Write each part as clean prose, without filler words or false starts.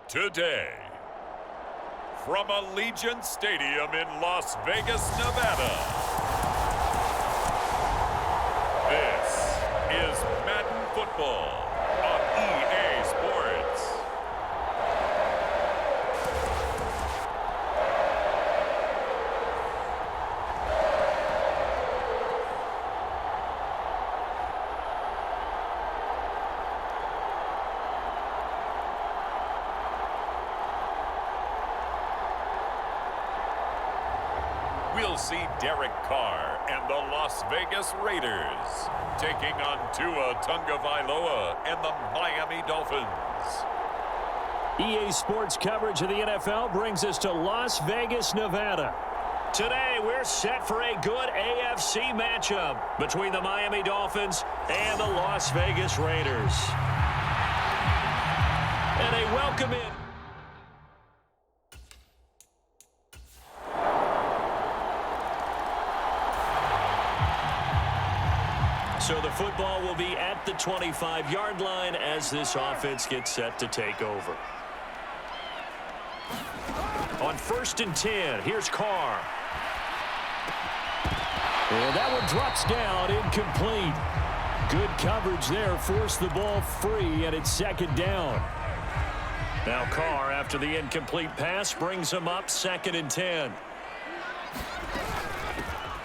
Today, from Allegiant Stadium in Las Vegas, Nevada, this is Madden Football on EA Sports. We'll see Derek Carr and the Las Vegas Raiders taking on Tua Tagovailoa and the Miami Dolphins. EA Sports coverage of the NFL brings us to Las Vegas, Nevada. Today, we're set for a good AFC matchup between the Miami Dolphins and the Las Vegas Raiders. And a welcome in. So the football will be at the 25-yard line as this offense gets set to take over. On 1st and 10, here's Carr. And that one drops down, incomplete. Good coverage there, forced the ball free, and it's 2nd down. Now Carr, after the incomplete pass, brings him up 2nd and 10.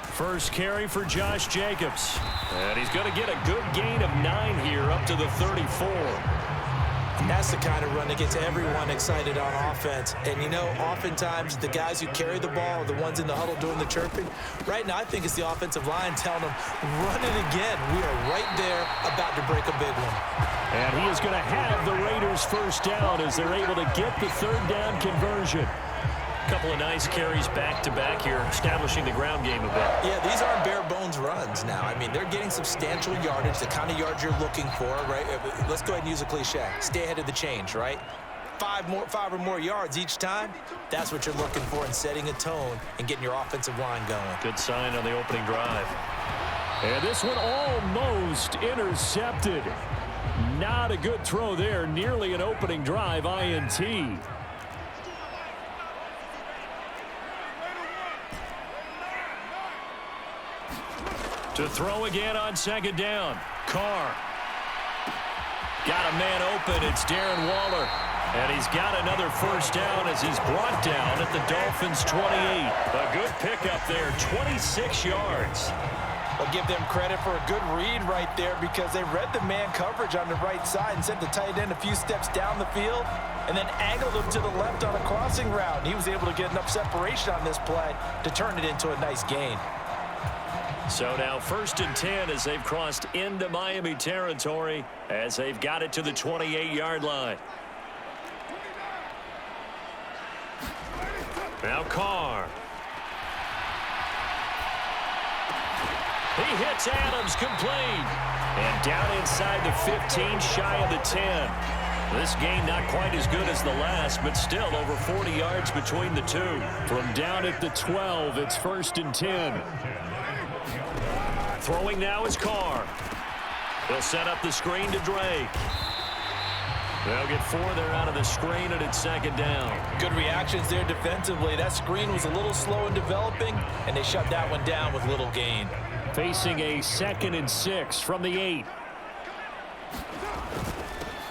First carry for Josh Jacobs. And he's going to get a good gain of 9 here up to the 34. And that's the kind of run that gets everyone excited on offense. And, you know, oftentimes the guys who carry the ball are the ones in the huddle doing the chirping. Right now, I think it's the offensive line telling them, run it again. We are right there about to break a big one. And he is going to have the Raiders first down as they're able to get the 3rd down conversion. Couple of nice carries back-to-back here, establishing the ground game a bit. Yeah, these aren't bare-bones runs now. I mean, they're getting substantial yardage, the kind of yards you're looking for, right? Let's go ahead and use a cliche. Stay ahead of the change, right? 5 or more yards each time. That's what you're looking for in setting a tone and getting your offensive line going. Good sign on the opening drive. And this one almost intercepted. Not a good throw there. Nearly an opening drive INT. To throw again on 2nd down. Carr. Got a man open. It's Darren Waller. And he's got another first down as he's brought down at the Dolphins' 28. A good pickup there, 26 yards. I'll give them credit for a good read right there because they read the man coverage on the right side and sent the tight end a few steps down the field and then angled him to the left on a crossing route. And he was able to get enough separation on this play to turn it into a nice gain. So now 1st and 10 as they've crossed into Miami territory as they've got it to the 28-yard line. Now Carr. He hits Adams complete. And down inside the 15, shy of the 10. This game not quite as good as the last, but still over 40 yards between the two. From down at the 12, it's 1st and 10. Throwing now is Carr. They'll set up the screen to Drake. They'll get 4 there out of the screen, and it's 2nd down. Good reactions there defensively. That screen was a little slow in developing, and they shut that one down with little gain. Facing a 2nd and 6 from the 8.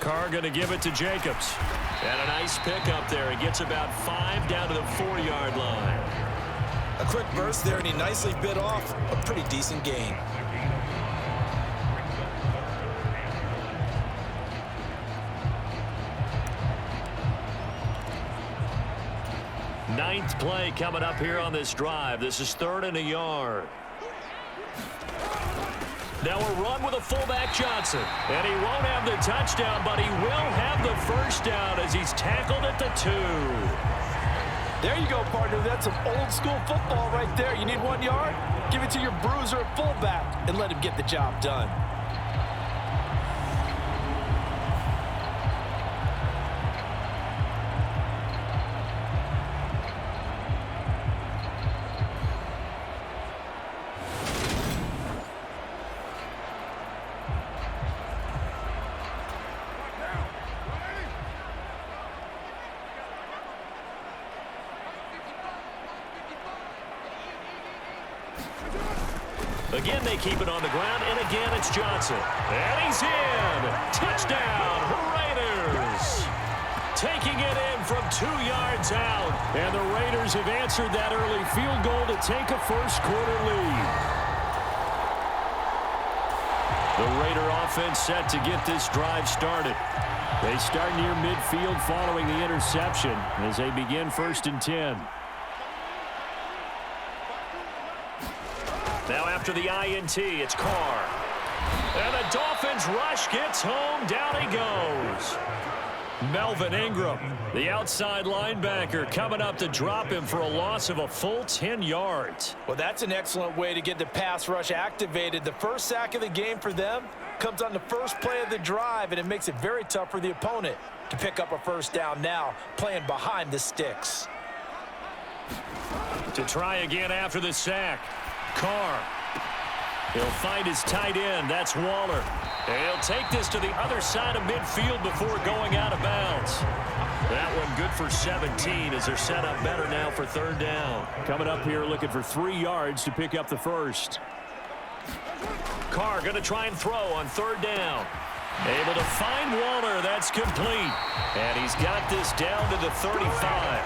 Carr going to give it to Jacobs. And a nice pickup there. He gets about 5 down to the 4-yard line. A quick burst there, and he nicely bit off a pretty decent gain. Ninth play coming up here on this drive. This is 3rd and a yard. Now a run with a fullback Johnson. And he won't have the touchdown, but he will have the first down as he's tackled at the 2. There you go, partner. That's some old-school football right there. You need 1 yard? Give it to your bruiser at fullback and let him get the job done. Again, they keep it on the ground, and again, it's Johnson. And he's in. Touchdown, Raiders. Taking it in from 2 yards out. And the Raiders have answered that early field goal to take a first-quarter lead. The Raider offense set to get this drive started. They start near midfield following the interception as they begin 1st and 10. Now after the INT, it's Carr. And the Dolphins rush gets home. Down he goes. Melvin Ingram, the outside linebacker, coming up to drop him for a loss of a full 10 yards. Well, that's an excellent way to get the pass rush activated. The first sack of the game for them comes on the first play of the drive, and it makes it very tough for the opponent to pick up a first down now, playing behind the sticks. To try again after the sack. Carr. He'll find his tight end. That's Waller. And he'll take this to the other side of midfield before going out of bounds. That one good for 17 as they're set up better now for 3rd down. Coming up here looking for 3 yards to pick up the first. Carr going to try and throw on 3rd down. Able to find Waller. That's complete. And he's got this down to the 35.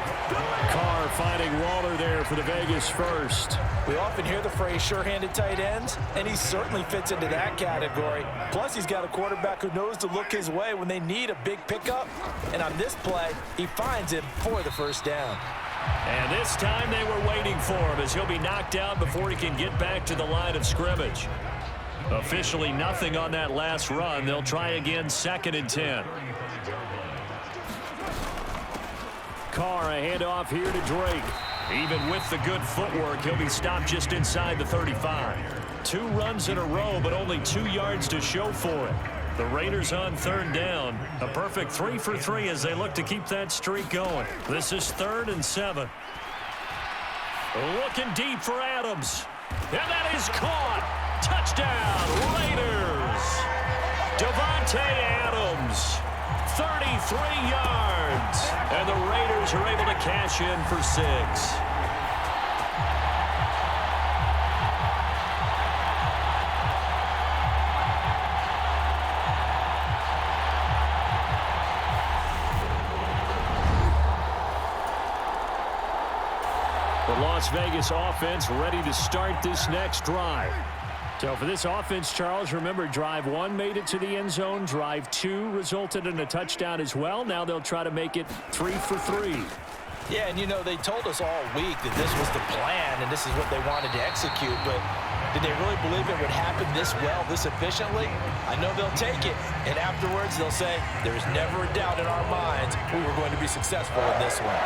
Carr finding Waller there for the Vegas first. We often hear the phrase sure-handed tight ends, and he certainly fits into that category. Plus, he's got a quarterback who knows to look his way when they need a big pickup. And on this play, he finds him for the first down. And this time they were waiting for him as he'll be knocked out before he can get back to the line of scrimmage. Officially nothing on that last run. They'll try again 2nd and 10. Carr, a handoff here to Drake. Even with the good footwork, he'll be stopped just inside the 35. 2 runs in a row, but only 2 yards to show for it. The Raiders on 3rd down. A perfect 3 for 3 as they look to keep that streak going. This is 3rd and 7. Looking deep for Adams. And that is caught. Touchdown, Raiders. Devontae Adams, 33 yards. And the Raiders are able to cash in for 6. The Las Vegas offense ready to start this next drive. So for this offense, Charles, remember, drive 1 made it to the end zone. Drive 2 resulted in a touchdown as well. Now they'll try to make it 3 for 3. Yeah, and you know, they told us all week that this was the plan and this is what they wanted to execute, but did they really believe it would happen this well, this efficiently? I know they'll take it, and afterwards they'll say, there's never a doubt in our minds we were going to be successful in this one.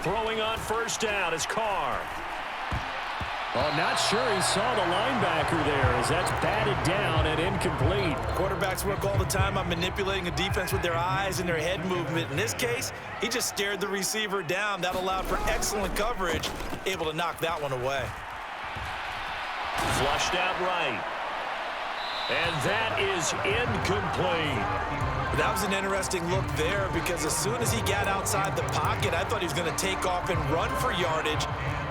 Throwing on 1st down is Carr. Oh, not sure he saw the linebacker there as that's batted down and incomplete. Quarterbacks work all the time on manipulating a defense with their eyes and their head movement. In this case, he just stared the receiver down. That allowed for excellent coverage, able to knock that one away. Flushed out right. And that is incomplete. That was an interesting look there because as soon as he got outside the pocket, I thought he was going to take off and run for yardage.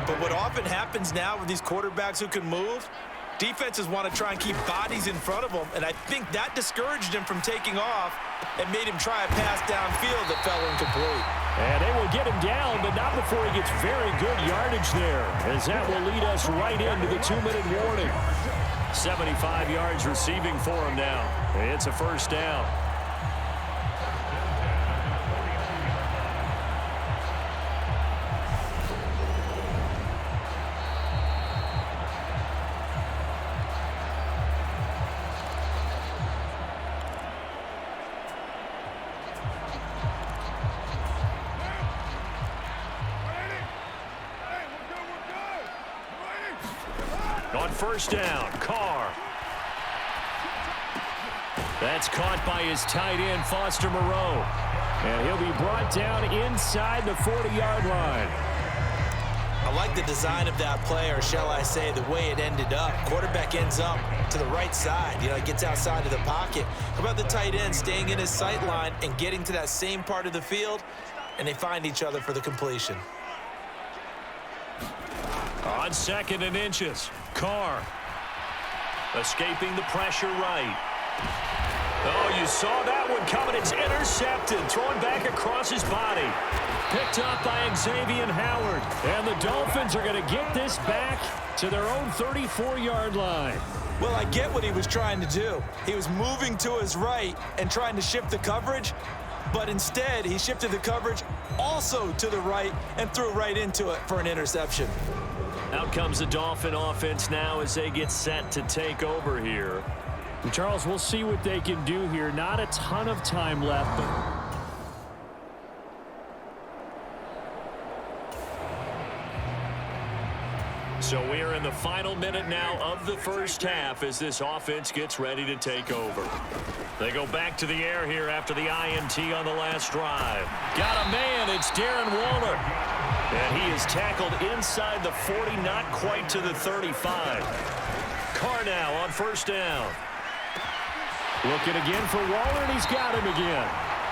But what often happens now with these quarterbacks who can move, defenses want to try and keep bodies in front of them, and I think that discouraged him from taking off and made him try a pass downfield that fell incomplete. And they will get him down, but not before he gets very good yardage there, as that will lead us right into the 2-minute warning. 75 yards receiving for him now. It's a 1st down. On first down, Carr. That's caught by his tight end, Foster Moreau. And he'll be brought down inside the 40-yard line. I like the design of that play, or shall I say the way it ended up. Quarterback ends up to the right side. You know, he gets outside of the pocket. How about the tight end staying in his sight line and getting to that same part of the field, and they find each other for the completion. On 2nd and inches, Carr. Escaping the pressure right. Oh, you saw that one coming. It's intercepted. Thrown back across his body. Picked up by Xavier Howard. And the Dolphins are going to get this back to their own 34-yard line. Well, I get what he was trying to do. He was moving to his right and trying to shift the coverage, but instead he shifted the coverage also to the right and threw right into it for an interception. Out comes the Dolphin offense now as they get set to take over here. And Charles, we'll see what they can do here. Not a ton of time left, but so we are in the final minute now of the first half as this offense gets ready to take over. They go back to the air here after the INT on the last drive. Got a man. It's Darren Waller. And he is tackled inside the 40, not quite to the 35. Carr now on first down. looking again for Waller, and he's got him again.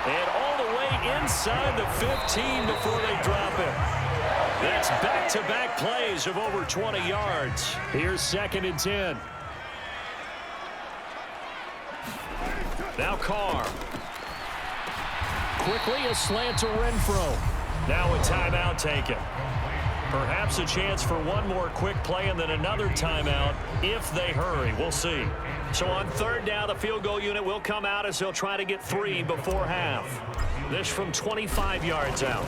And all the way inside the 15 before they drop him. That's back-to-back plays of over 20 yards. Here's 2nd and 10. Now Carr. Quickly a slant to Renfro. Now a timeout taken. Perhaps a chance for one more quick play and then another timeout if they hurry. We'll see. So on 3rd down, the field goal unit will come out as they'll try to get 3 before half. This from 25 yards out.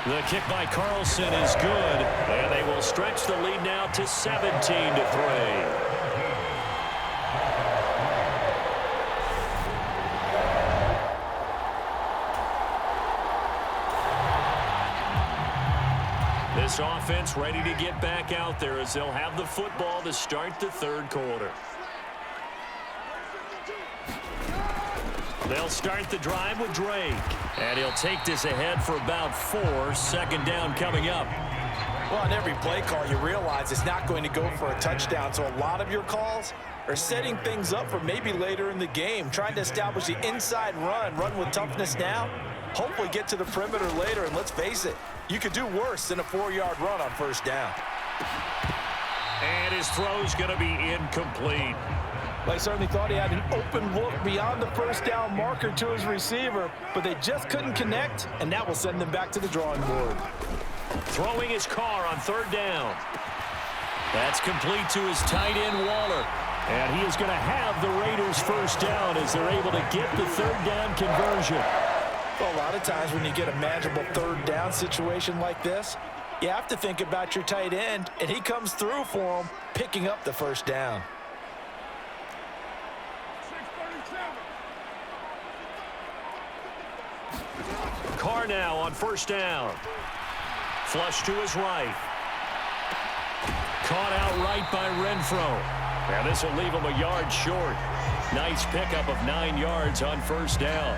The kick by Carlson is good, and they will stretch the lead now to 17-3. This offense ready to get back out there as they'll have the football to start the 3rd quarter. They'll start the drive with Drake. And he'll take this ahead for about 4. 2nd down coming up. Well, on every play call, you realize it's not going to go for a touchdown. So a lot of your calls are setting things up for maybe later in the game, trying to establish the inside run with toughness now, hopefully get to the perimeter later. And let's face it, you could do worse than a 4-yard run on 1st down. And his throw's going to be incomplete. They certainly thought he had an open look beyond the 1st down marker to his receiver, but they just couldn't connect, and that will send them back to the drawing board. Throwing his Carr on 3rd down. That's complete to his tight end, Waller. And he is going to have the Raiders 1st down as they're able to get the 3rd down conversion. Well, a lot of times when you get a manageable 3rd down situation like this, you have to think about your tight end, and he comes through for him, picking up the 1st down. Carr now on 1st down. Flush to his right. Caught out right by Renfro. And this will leave him a yard short. Nice pickup of 9 yards on 1st down.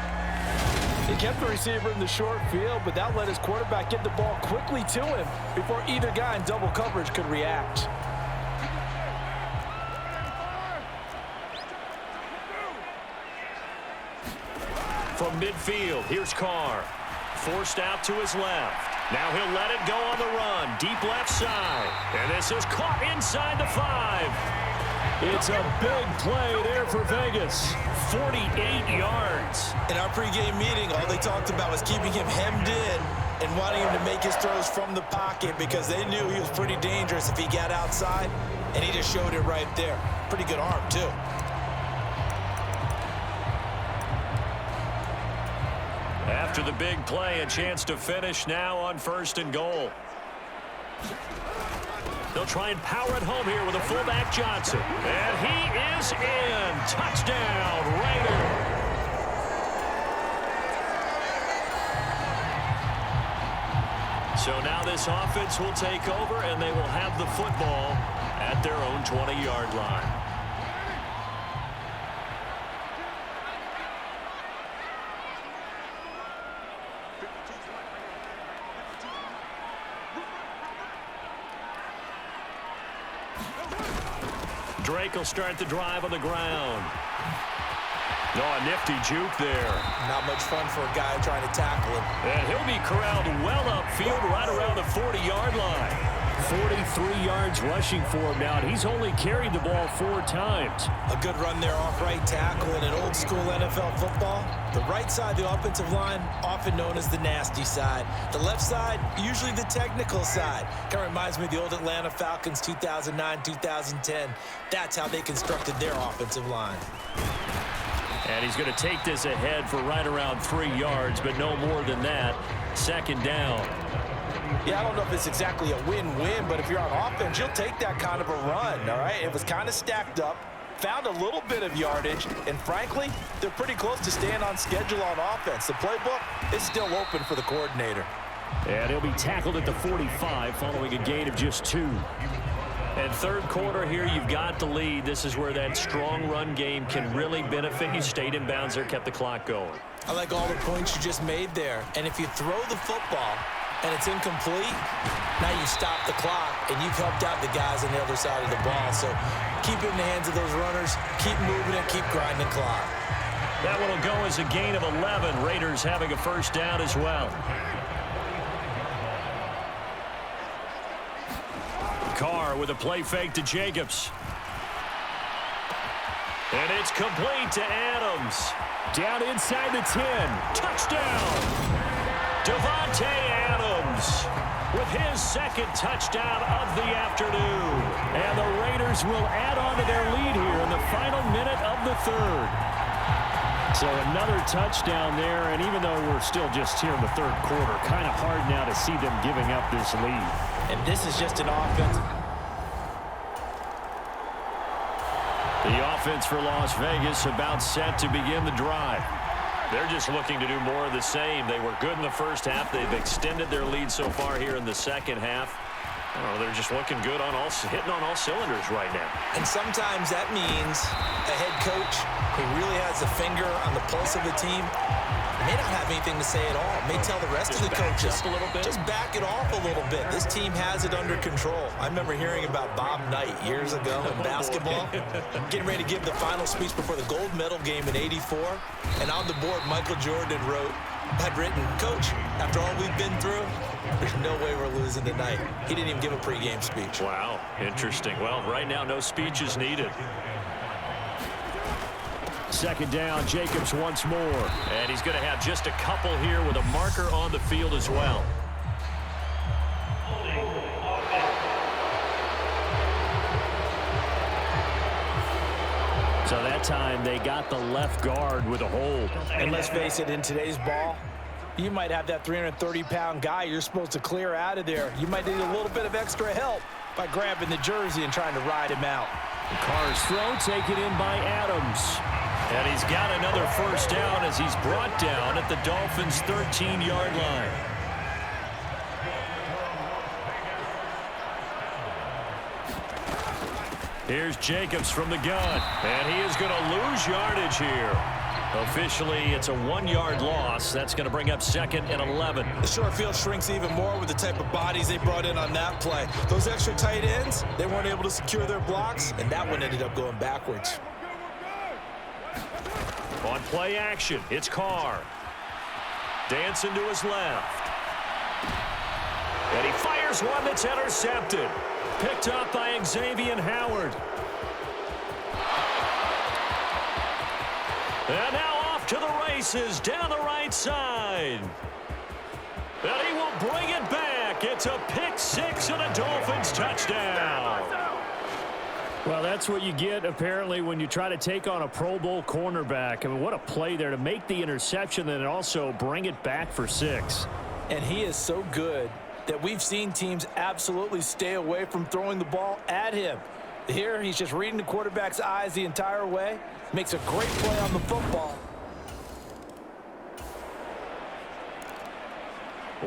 He kept the receiver in the short field, but that let his quarterback get the ball quickly to him before either guy in double coverage could react. From midfield, here's Carr. Forced out to his left. Now he'll let it go on the run. Deep left side. And this is caught inside the 5. It's a big play there for Vegas. 48 yards. In our pregame meeting, all they talked about was keeping him hemmed in and wanting him to make his throws from the pocket because they knew he was pretty dangerous if he got outside, and he just showed it right there. Pretty good arm, too. After the big play, a chance to finish now on 1st and goal. They'll try and power it home here with a fullback Johnson. And he is in. Touchdown, Raiders. So now this offense will take over, and they will have the football at their own 20-yard line. Drake will start the drive on the ground. Oh, a nifty juke there. Not much fun for a guy trying to tackle him. And he'll be corralled well upfield right around the 40-yard line. 43 yards rushing for him now, and he's only carried the ball 4 times. A good run there off right tackle in an old-school NFL football. The right side, the offensive line, often known as the nasty side. The left side, usually the technical side. Kind of reminds me of the old Atlanta Falcons 2009, 2010. That's how they constructed their offensive line. And he's going to take this ahead for right around 3 yards, but no more than that. Second down. Yeah, I don't know if it's exactly a win-win, but if you're on offense, you'll take that kind of a run, all right? It was kind of stacked up, found a little bit of yardage, and frankly, they're pretty close to staying on schedule on offense. The playbook is still open for the coordinator. And he'll be tackled at the 45 following a gain of just 2. And third quarter here, you've got the lead. This is where that strong run game can really benefit you. Stayed in bounds there, kept the clock going. I like all the points you just made there. And if you throw the football and it's incomplete, now you stop the clock, and you've helped out the guys on the other side of the ball. So keep it in the hands of those runners, keep moving it, keep grinding clock. That one will go as a gain of 11. Raiders having a first down as well. Carr with a play fake to Jacobs. And it's complete to Adams. Down inside the 10. Touchdown! Devontae Adams with his second touchdown of the afternoon. And the Raiders will add on to their lead here in the final minute of the third. So another touchdown there, and even though we're still just here in the third quarter, kind of hard now to see them giving up this lead. And this is just an offense. The offense for Las Vegas about set to begin the drive. They're just looking to do more of the same. They were good in the first half. They've extended their lead so far here in the second half. Oh, they're just looking good on hitting on all cylinders right now. And sometimes that means a head coach who really has a finger on the pulse of the team may not have anything to say at all. May tell the rest of the coaches, just back it off a little bit. This team has it under control. I remember hearing about Bob Knight years ago in basketball, getting ready to give the final speech before the gold medal game in '84. And on the board, Michael Jordan had written, "Coach, after all we've been through, there's no way we're losing tonight." He didn't even give a pregame speech. Wow, interesting. Well, right now, no speech is needed. Second down, Jacobs once more. And he's going to have just a couple here with a marker on the field as well. So that time they got the left guard with a hold. And let's face it, in today's ball, you might have that 330-pound guy you're supposed to clear out of there. You might need a little bit of extra help by grabbing the jersey and trying to ride him out. Carr's throw taken in by Adams. And he's got another first down as he's brought down at the Dolphins' 13-yard line. Here's Jacobs from the gun. And he is going to lose yardage here. Officially, it's a 1-yard loss. That's going to bring up second and 11. The short field shrinks even more with the type of bodies they brought in on that play. Those extra tight ends, they weren't able to secure their blocks, and that one ended up going backwards. On play action, it's Carr. Dancing to his left. And he fires one that's intercepted. Picked up by Xavier Howard. And now off to the races down the right side. And he will bring it back. It's a pick six and a Dolphins touchdown. Well, that's what you get, apparently, when you try to take on a Pro Bowl cornerback. I mean, what a play there to make the interception and also bring it back for 6. And he is so good that we've seen teams absolutely stay away from throwing the ball at him. Here, he's just reading the quarterback's eyes the entire way. Makes a great play on the football.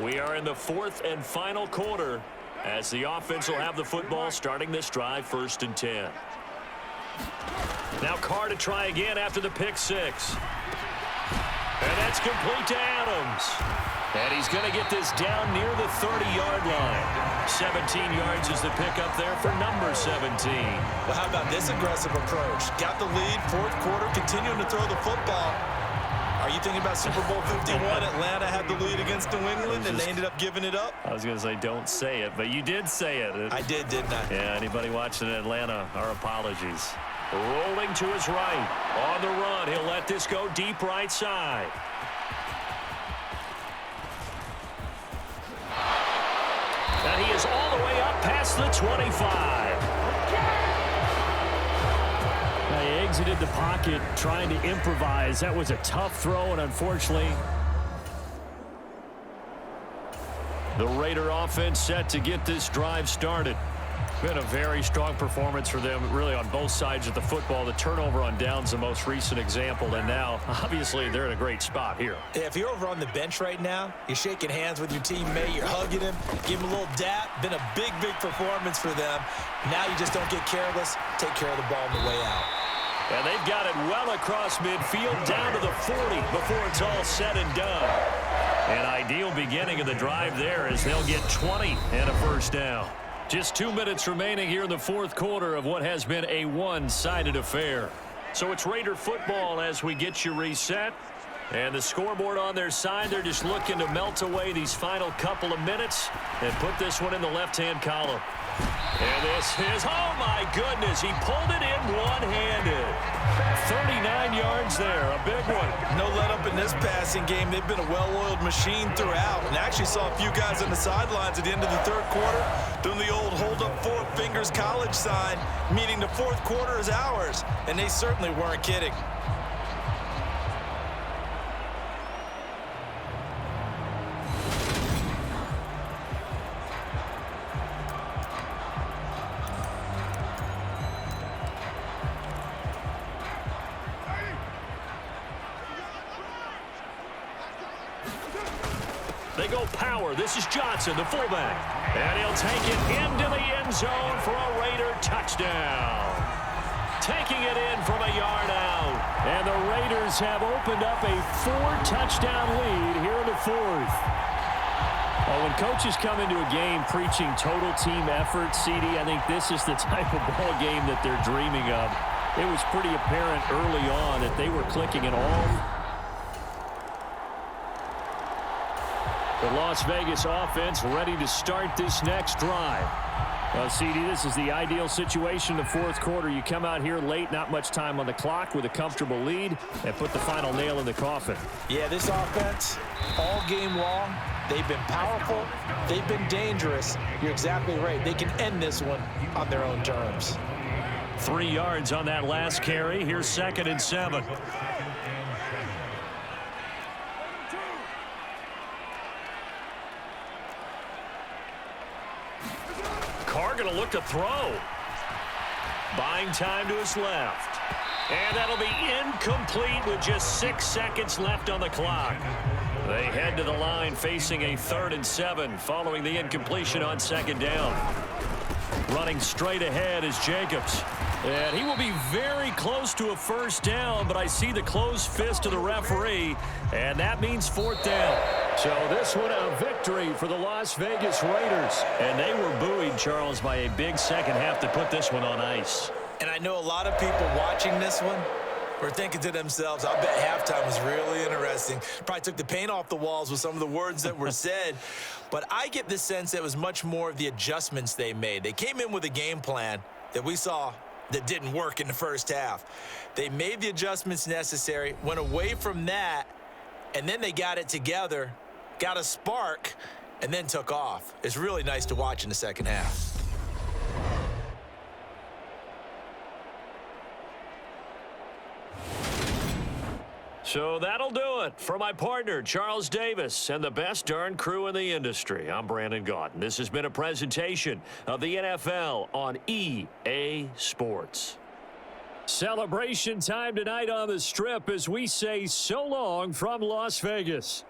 We are in the fourth and final quarter. as the offense will have the football starting this drive, 1st and 10. Now Carr to try again after the pick six. And that's complete to Adams. And he's going to get this down near the 30-yard line. 17 yards is the pickup there for number 17. Well, how about this aggressive approach? Got the lead, 4th quarter, continuing to throw the football. Are you thinking about Super Bowl 51? Atlanta had the lead against New England, and they ended up giving it up? I was going to say don't say it, but you did say it. I did, didn't I? Yeah, anybody watching Atlanta, our apologies. Rolling to his right. On the run, he'll let this go deep right side. And he is all the way up past the 25. He exited the pocket trying to improvise. That was a tough throw, and unfortunately, the Raider offense set to get this drive started. Been a very strong performance for them, really, on both sides of the football. The turnover on downs, the most recent example, and now, obviously, they're in a great spot here. Yeah, if you're over on the bench right now, you're shaking hands with your teammate, you're hugging him, give him a little dap. Been a big, big performance for them. Now you just don't get careless. Take care of the ball on the way out. And they've got it well across midfield, down to the 40 before it's all said and done. An ideal beginning of the drive there as they'll get 20 and a first down. Just 2 minutes remaining here in the 4th quarter of what has been a one-sided affair. So it's Raider football as we get you reset. And the scoreboard on their side, they're just looking to melt away these final couple of minutes and put this one in the left-hand column. And this is, oh my goodness, he pulled it in one-handed. 39 yards there, a big one. No let up in this passing game. They've been a well-oiled machine throughout. And actually saw a few guys on the sidelines at the end of the 3rd quarter doing the old hold up 4 fingers college sign, meaning the 4th quarter is ours. And they certainly weren't kidding. They go power. This is Johnson, the fullback. And he'll take it into the end zone for a Raider touchdown. Taking it in from a yard out. And the Raiders have opened up a 4-touchdown lead here in the 4th. Well, when coaches come into a game preaching total team effort, CD, I think this is the type of ball game that they're dreaming of. It was pretty apparent early on that they were clicking it all. The Las Vegas offense ready to start this next drive. Well, CD, this is the ideal situation in the 4th quarter. You come out here late, not much time on the clock with a comfortable lead, and put the final nail in the coffin. Yeah, this offense, all game long, they've been powerful, they've been dangerous. You're exactly right. They can end this one on their own terms. 3 yards on that last carry. Here's 2nd and 7. Carr going to look to throw. Buying time to his left. And that'll be incomplete with just 6 seconds left on the clock. They head to the line facing a 3rd and 7 following the incompletion on 2nd down. Running straight ahead is Jacobs. And he will be very close to a first down, but I see the closed fist of the referee, and that means 4th down. So this one a victory for the Las Vegas Raiders. And they were buoyed, Charles, by a big second half to put this one on ice. And I know a lot of people watching this one were thinking to themselves, I bet halftime was really interesting. Probably took the paint off the walls with some of the words that were said. But I get the sense that it was much more of the adjustments they made. They came in with a game plan that we saw that didn't work in the first half. They made the adjustments necessary, went away from that, and then they got it together, got a spark, and then took off. It's really nice to watch in the second half. So that'll do it for my partner, Charles Davis, and the best darn crew in the industry. I'm Brandon Gaunt. This has been a presentation of the NFL on EA Sports. Celebration time tonight on the Strip as we say so long from Las Vegas.